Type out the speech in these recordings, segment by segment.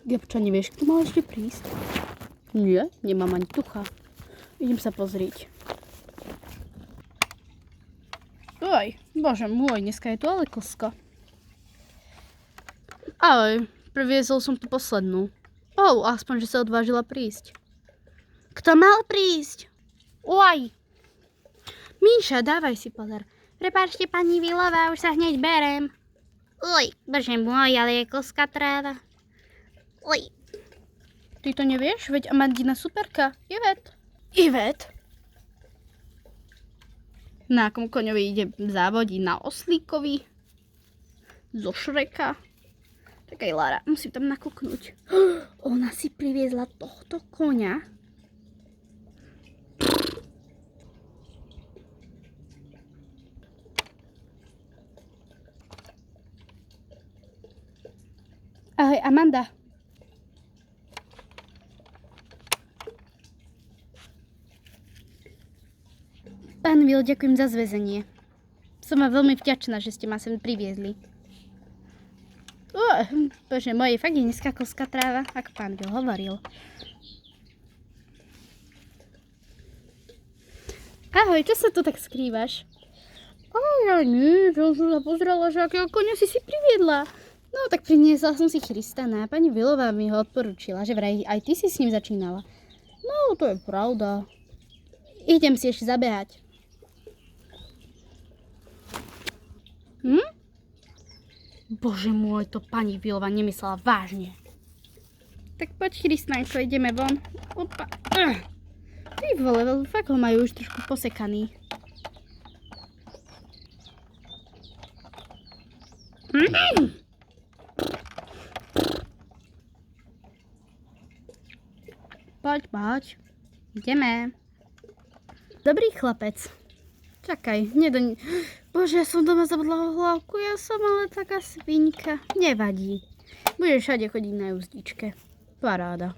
Gabča, nevieš, kto mal ešte prísť? Nie, nemám ani tucha. Idem sa pozrieť. Oj, bože môj, dneska je tu ale koska. Ahoj, priviezol som tu poslednú. Aspoň, že sa odvážila prísť. Kto mal prísť? Oj! Míša, dávaj si pozor. Prepáčte, pani Vilová, už sa hneď berem. Oj, bože môj, ale je koska tráva. Oj. Ty to nevieš? Veď Amandina superka. Ivet? Na akom koňovi ide závodiť? Na oslíkovi? Zo Šreka? Čakaj, Lara, musím tam nakúknuť. Ona si priviezla tohto koňa. Ahoj, Amanda. Pán Will, ďakujem za zväzenie. Som vám veľmi vďačná, že ste ma sem priviezli. Bože moje, fakt je dneska koska tráva, ako pán Will hovoril. Ahoj, čo sa tu tak skrývaš? Ja nie, som sa pozrela, že akého koňa si priviedla. No tak priniesla som si Christana. Pani Willová mi ho odporúčila, že vraj aj ty si s ním začínala. No, to je pravda. Idem si ešte zabehať. Bože môj, to pani Willová nemyslela vážne. Tak poď, Christanko, ideme von. Opa. Ty vole, fakt ho majú už trošku posekaný. Poď. Ideme. Dobrý chlapec. Čakaj, Bože, ja som doma zabudla hlavku, ja som ale taká svinka. Nevadí. Budeš všade chodiť na juzdičke. Paráda.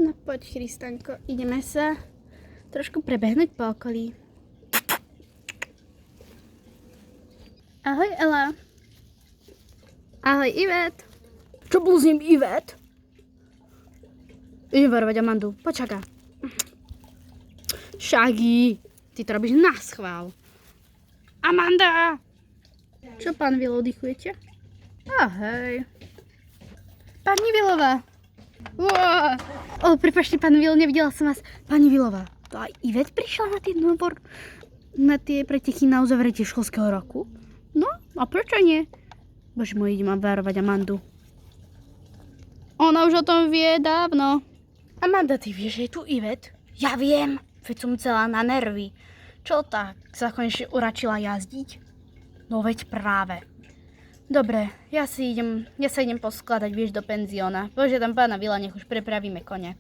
No poď, Christanko, ideme sa trošku prebehnúť po okolí. Ahoj, Ela. Ahoj, Ivet. Čo blúzim, Ivet? Idem varovať Amandu. Počaká. Shaggy, ty to robíš na schvál. Amanda! Čo, pán Will, oddychujete? Ahoj. Pani Willová. Prepáčte, pán Will, nevidela som vás. Pani Willová, to aj Ivet prišla na tie preteky na uzavretie školského roku? No, a prečo nie? Bože môj, idem varovať Amandu. Ona už o tom vie dávno. Amanda, ty vieš, že je tu Ivet? Ja viem, veď som celá na nervy. Čo tak, sa konečne uračila jazdiť? No veď práve. Dobre, ja sa idem poskladať, vieš, do penzióna. Požiadam pána Willa, nech už prepravíme kone.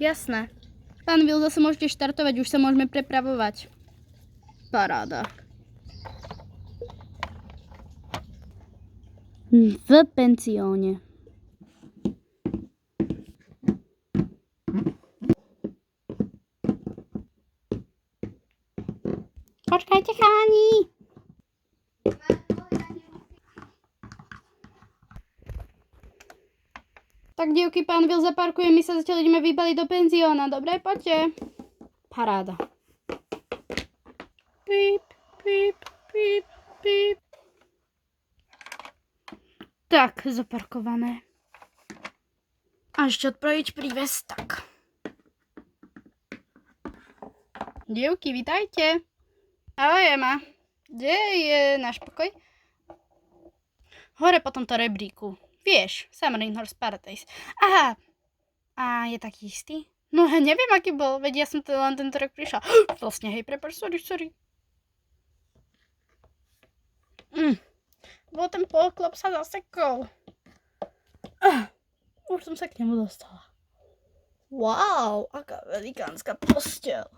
Jasné. Pán Will, zase môžete štartovať, už sa môžeme prepravovať. Paráda. V penzióne. Počkajte, chalani. Tak, dievky, pán Will zaparkuje, my sa zatiaľ ideme vybaliť do penzióna. Dobre, poďte. Paráda. Píp, píp, píp, píp. Tak, zaparkované. A ešte odpraviť príves, tak. Dievky, vitajte. Ahoj, Ema. Kde je náš pokoj? Hore po tomto rebríku. Vieš, Summer Horse Paradise. Aha. A je taký istý? No, neviem, aký bol. Veď ja som len tento rok prišla. Vlastne, hej, prepáč, sorry. Bol ten poklop sa zasekol. Už som sa k nemu dostala. Wow, aká velikánska posteľ.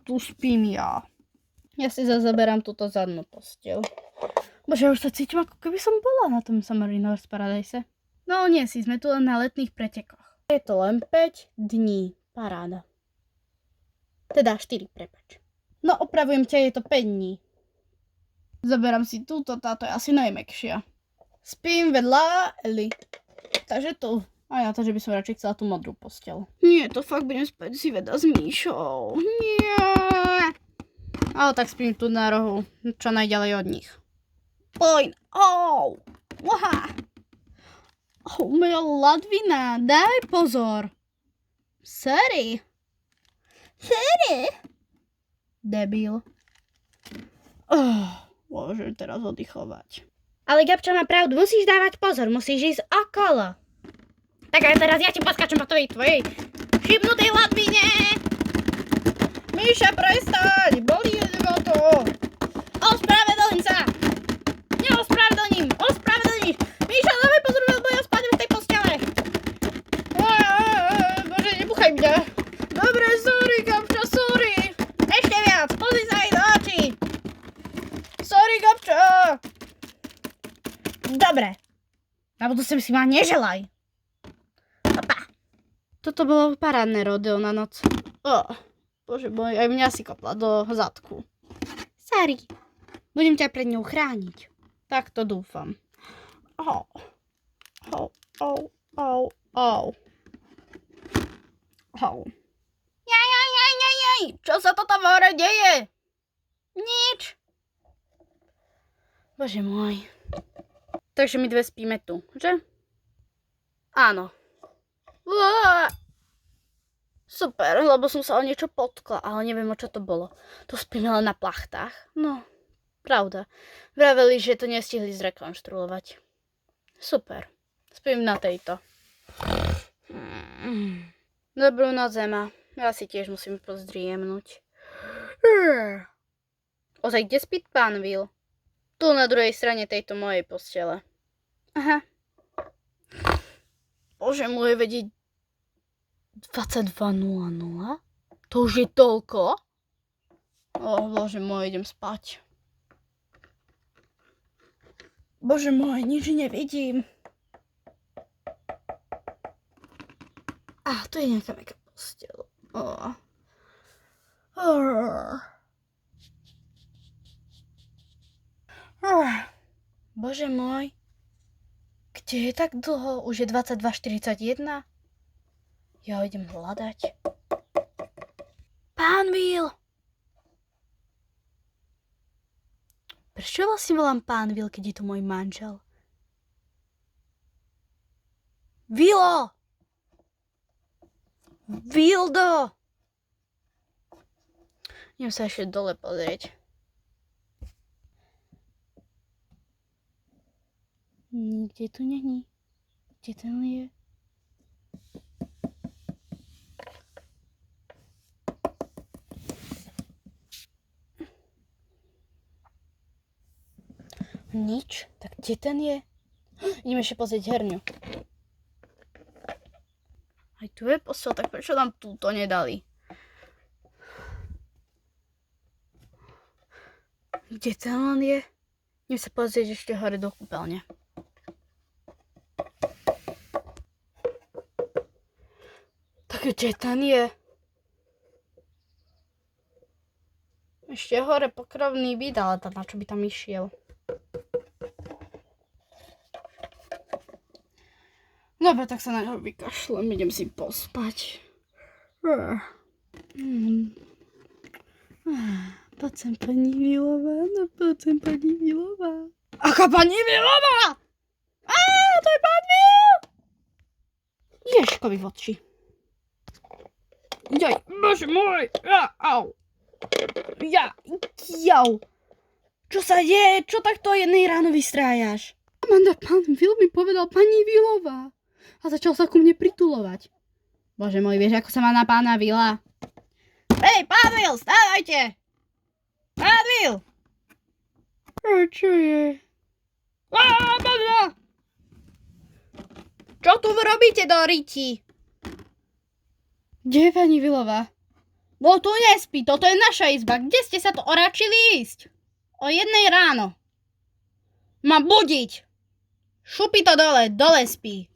Tu spím ja. Ja si zaberám túto zadnú posteľ. Bože, ja už sa cítim, ako keby som bola na tom Summer Horse Paradise. No nie, sme tu len na letných pretekoch. Je to len 5 dní. Paráda. Teda 4, prepač. No opravujem ťa, je to 5 dní. Zaberám si túto, táto je asi najmäkšia. Spím vedľa Eli. Takže tu. A ja to, že by som radšej chcela tú modrú posteľ. Nie, to fakt budem spať si veda s Míšou. Nie. Ale tak spím tu na rohu, čo najďalej od nich. Poď. Oh. Wow. Oh, moja Ladvina, daj pozor. Sorry. Debil. Môžem teraz oddychovať. Ale Gabča má pravdu, musíš dávať pozor, musíš ísť okolo. Tak aj teraz ja ti poskačem po tvojej šibnutej Ladvine. Míša, prestaň, bolí ma to. Ospravedlň sa. Neospravedlním, ospravedlníš. Míša, dávaj pozor, lebo ja spadnem v tej postele. Bože, nebuchaj mňa. Dobre, sorry, Gabča, sorry. Ešte viac, pozri sa aj do očí. Sorry, Gabča. Dobre. Na budúce si ma neželaj. Opa. Toto bolo parádne rodeo na noc. Bože môj, aj mňa si kopla do zadku. Sorry. Budem ťa pred ňou chrániť. Tak to dúfam. Jaj. Čo sa to tam hore deje? Nič. Bože môj. Takže my dve spíme tu, že? Áno. Super, lebo som sa o niečo potkla, ale neviem, o čo to bolo. To spíme len na plachtách. No, pravda. Vraveli, že to nestihli zrekonštruovať. Super. Spím na tejto. Dobrú noc, Ema. Ja si tiež musím pozdriemnúť. Ozaj, kde spí pán Will? Tu na druhej strane tejto mojej postele. Aha. Bože môj, vedieť 22:00? To už je toľko? Bože môj, idem spať. Bože môj, nič nevidím. To je nejaká meká posteľ. Bože môj. Kde je tak dlho? Už je 22:41? Ja idem hľadať. Pán Will! Prečo vlastne volám pán Will, keď je tu môj manžel? Vilo! Vildo! Idem sa ešte dole pozrieť. Nikde tu není. Kde ten je? Nič? Tak kde ten je? Ideme ešte pozrieť herňu. Aj tu je postel, tak prečo nám túto nedali? Kde ten len je? Idem sa pozrieť ešte hore do kúpeľne. Tak kde ten je? Ešte hore pokrovný byt, ale na čo by tam išiel? Dobre, tak sa na ňo vykašlem, idem si pospať. Poď sem, pani Vilová, Aká pani Vilová? To je pán Vil! Ježkovi v oči. Jaj, bože môj, au. Jau. Čo sa deje? Čo takto jednej ráno vystrájaš? Amanda, pán Vil mi povedal pani Vilová. A začal sa ku mne pritulovať. Bože môj, vieš, ako sa má na pána Vila? Hej, pán Vil, stávajte! Pán Vil! Čo je? Čo tu robíte do riti? Kde je pani Vilová? No tu nespí, toto je naša izba. Kde ste sa to oráčili ísť? O 1:00 ráno. Mám budiť. Šupi to dole spí.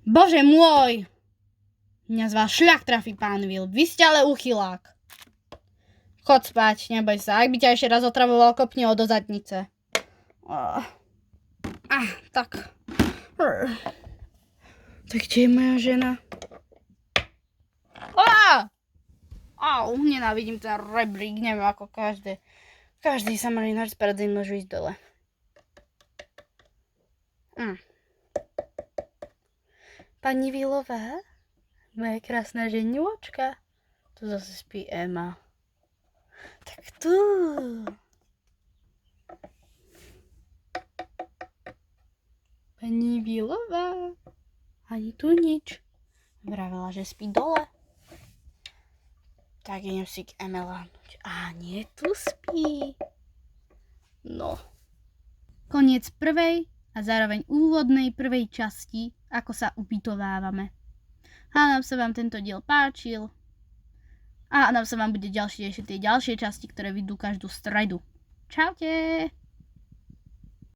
Bože môj! Mňa zval šľak trafi, pán Will. Vy ste ale uchylák. Chod spať, neboj sa. Ak by ťa ešte raz otravoval, kopni ho do zadnice. Tak. Tak kde je moja žena? Nenávidím ten rebrík, neviem ako každý samarináč pred tým môže ísť dole. Pani Willová, moja krásna ženôčka. Tu zase spí Emma. Tak tu. Pani Willová, ani tu nič. Vravela, že spí dole. Tak idem si k Eme láhnuť. Nie, tu spí. No. Koniec prvej a zároveň úvodnej prvej časti, ako sa ubytovávame. Hádam sa vám tento diel páčil. A hádam sa vám bude ďalšie tie ďalšie časti, ktoré vyjdú každú stredu. Čaute!